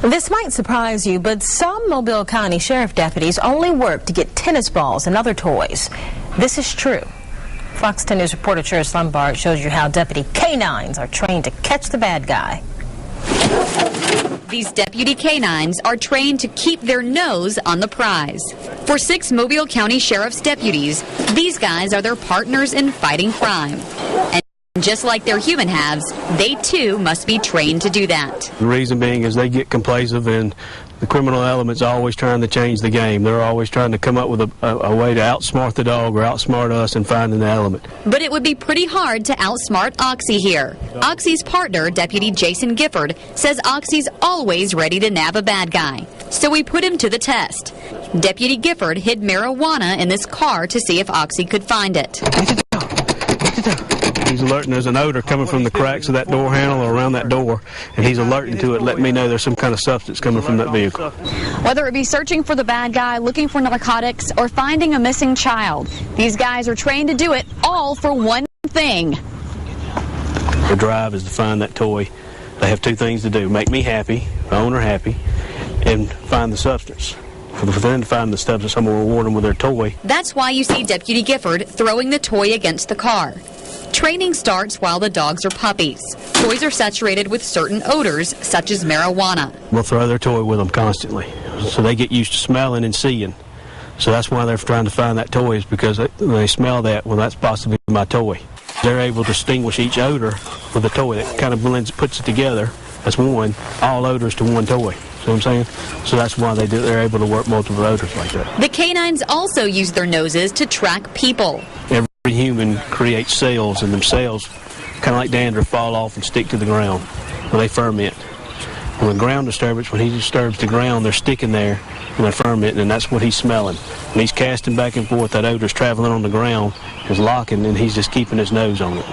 This might surprise you, but some Mobile County Sheriff deputies only work to get tennis balls and other toys. This is true. Fox 10 News reporter Cheris Lombard shows you how deputy canines are trained to catch the bad guy. These deputy canines are trained to keep their nose on the prize. For 6 Mobile County Sheriff's deputies, these guys are their partners in fighting crime. And just like their human halves, they too must be trained to do that. The reason being is they get complacent, and the criminal element's always trying to change the game. They're always trying to come up with a way to outsmart the dog or outsmart us in finding the element. But it would be pretty hard to outsmart Oxy here. Oxy's partner, Deputy Jason Gifford, says Oxy's always ready to nab a bad guy. So we put him to the test. Deputy Gifford hid marijuana in this car to see if Oxy could find it. He's alerting there's an odor coming from the cracks of that door handle or around that door, and he's alerting to it, letting me know there's some kind of substance coming from that vehicle. Whether it be searching for the bad guy, looking for narcotics, or finding a missing child, these guys are trained to do it all for one thing. The drive is to find that toy. They have 2 things to do: make me happy, the owner happy, and find the substance. For them to find the substance, I'm going to reward them with their toy. That's why you see Deputy Gifford throwing the toy against the car. Training starts while the dogs are puppies. Toys are saturated with certain odors, such as marijuana. We'll throw their toy with them constantly, so they get used to smelling and seeing. So that's why they're trying to find that toy, is because they smell that, well, that's possibly my toy. They're able to distinguish each odor with the toy. That kind of blends, puts it together as one, all odors to one toy. See what I'm saying? So that's why they're able to work multiple odors like that. The canines also use their noses to track people. Every human creates cells, and them cells, kind of like dandruff, fall off and stick to the ground. Well, they ferment. When ground disturbance, when he disturbs the ground, they're sticking there and they're fermenting, and that's what he's smelling. When he's casting back and forth, that odor's traveling on the ground, is locking, and he's just keeping his nose on it.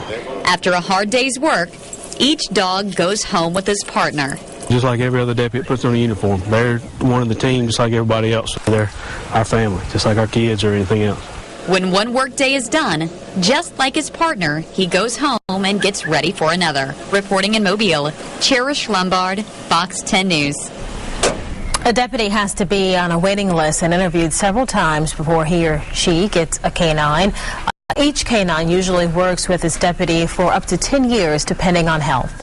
After a hard day's work, each dog goes home with his partner. Just like every other deputy that puts on a uniform. They're one of the team, just like everybody else. They're our family, just like our kids or anything else. When one workday is done, just like his partner, he goes home and gets ready for another. Reporting in Mobile, Cheris Lombard, Fox 10 News. A deputy has to be on a waiting list and interviewed several times before he or she gets a canine. Each canine usually works with his deputy for up to 10 years, depending on health.